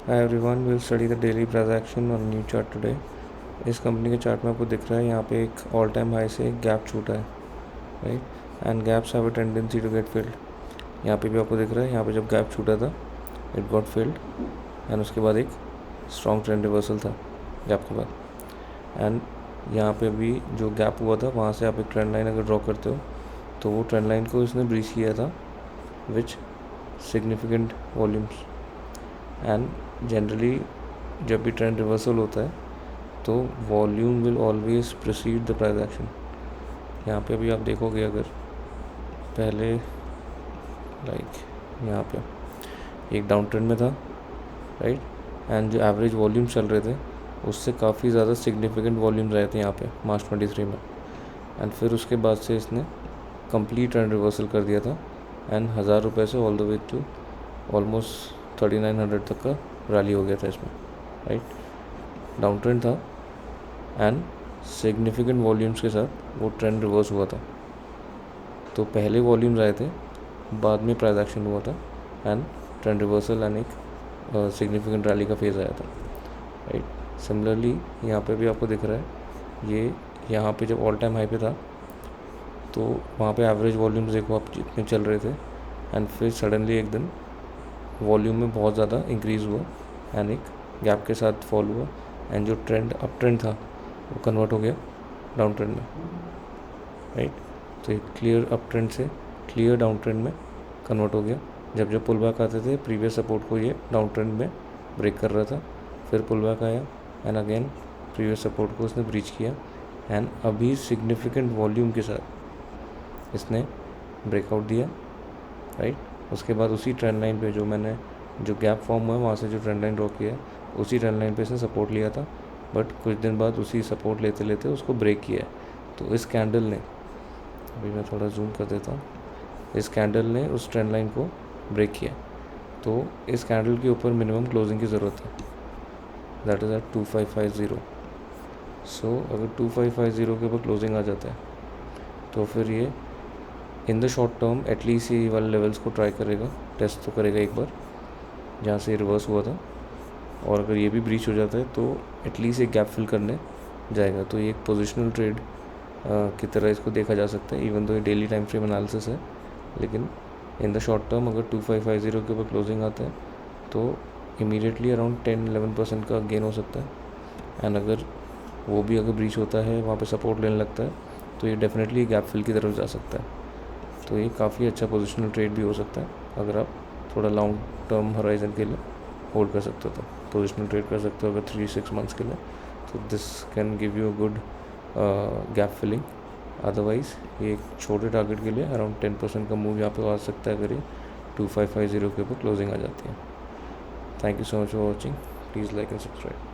Hi everyone, will study the daily price action on new chart today. इस company के chart में आपको दिख रहा है यहाँ पे एक ऑल टाइम हाई से एक गैप छूटा है, right. And gaps have a tendency to get filled. यहाँ पे भी आपको दिख रहा है, यहाँ पे जब गैप छूटा था इट गॉट फिल्ड एंड उसके बाद एक स्ट्रॉन्ग ट्रेंड रिवर्सल था गैप के बाद। एंड यहाँ पे भी जो गैप हुआ था वहाँ से आप एक ट्रेंड लाइन अगर ड्रॉ करते हो तो वो ट्रेंड लाइन को इसने ब्रीच किया था विच सिग्निफिकेंट वॉल्यूम्स। एंड जनरली जब भी ट्रेंड रिवर्सल होता है तो volume will always proceed the price action. यहाँ पे भी आप देखोगे अगर पहले यहाँ पे एक डाउन ट्रेंड में था, राइट, एंड जो एवरेज वॉल्यूम चल रहे थे उससे काफ़ी ज़्यादा सिग्निफिकेंट वॉल्यूम्स आए थे यहाँ पे मार्च 23 में। एंड फिर उसके बाद से इसने कंप्लीट ट्रेंड रिवर्सल कर दिया था एंड 1000 रुपये से all the way to almost 3900 तक का रैली हो गया था इसमें, राइट। डाउन ट्रेंड था एंड सिग्निफिकेंट वॉल्यूम्स के साथ वो ट्रेंड रिवर्स हुआ था। तो पहले वॉल्यूम्स आए थे, बाद में प्राइस एक्शन हुआ था एंड ट्रेंड रिवर्सल एंड एक सिग्निफिकेंट रैली का फेज़ आया था, राइट। सिमिलरली यहाँ पे भी आपको दिख रहा है, ये यहाँ पे जब ऑल टाइम हाई पे था तो वहाँ पे एवरेज वॉल्यूम्स देखो आप जितने चल रहे थे एंड फिर सडनली एक दिन वॉल्यूम में बहुत ज़्यादा इंक्रीज़ हुआ एंड एक गैप के साथ फॉल हुआ एंड जो ट्रेंड अप ट्रेंड था वो कन्वर्ट हो गया डाउन ट्रेंड में, राइट। तो एक क्लियर अप ट्रेंड से क्लियर डाउन ट्रेंड में कन्वर्ट हो गया। जब जब पुल बैक आते थे प्रीवियस सपोर्ट को ये डाउन ट्रेंड में ब्रेक कर रहा था, फिर पुल बैक आया एंड अगेन प्रीवियस सपोर्ट को इसने ब्रीच किया एंड अभी सिग्निफिकेंट वॉल्यूम के साथ इसने ब्रेकआउट दिया, राइट। उसके बाद उसी ट्रेंड लाइन पे जो गैप फॉर्म हुआ है वहाँ से जो ट्रेंड लाइन ड्रॉ किया उसी ट्रेंड लाइन पे इसने सपोर्ट लिया था, बट कुछ दिन बाद उसी सपोर्ट लेते लेते उसको ब्रेक किया है। तो इस कैंडल ने, अभी मैं थोड़ा जूम कर देता हूँ, इस कैंडल ने उस ट्रेंड लाइन को ब्रेक किया। तो इस कैंडल के ऊपर मिनिमम क्लोजिंग की ज़रूरत है, दैट इज़ एट 2550। सो अगर 2550 के ऊपर क्लोजिंग आ जाता है तो फिर ये in the short term at least ये वाले लेवल्स को ट्राई करेगा, टेस्ट तो करेगा एक बार जहाँ से रिवर्स हुआ था। और अगर ये भी ब्रीच हो जाता है तो एटलीस्ट एक गैप फिल करने जाएगा। तो ये एक पोजिशनल ट्रेड की तरह इसको देखा जा सकता है, इवन तो ये डेली टाइम फ्रेम एनालिसिस है, लेकिन इन द शॉर्ट टर्म अगर 2550 के ऊपर क्लोजिंग आता है तो इमीडिएटली अराउंड 10-11% का गेन हो सकता है। एंड अगर वो भी अगर ब्रीच होता है, वहाँ पे सपोर्ट लेने लगता है, तो ये डेफिनेटली गैप फिल की तरफ जा सकता है। तो ये काफ़ी अच्छा पोजिशनल ट्रेड भी हो सकता है अगर आप थोड़ा लॉन्ग टर्म हराइजन के लिए होल्ड कर सकते हो, तो पोजिशनल ट्रेड कर सकते हो अगर 3-6 मंथ्स के लिए। तो this can give you a good gap filling. Otherwise ये एक छोटे टारगेट के लिए अराउंड 10% का मूव यहाँ पे आ सकता है अगर ये 2550 के ऊपर क्लोजिंग आ जाती है। Thank you so much for watching, please like and subscribe.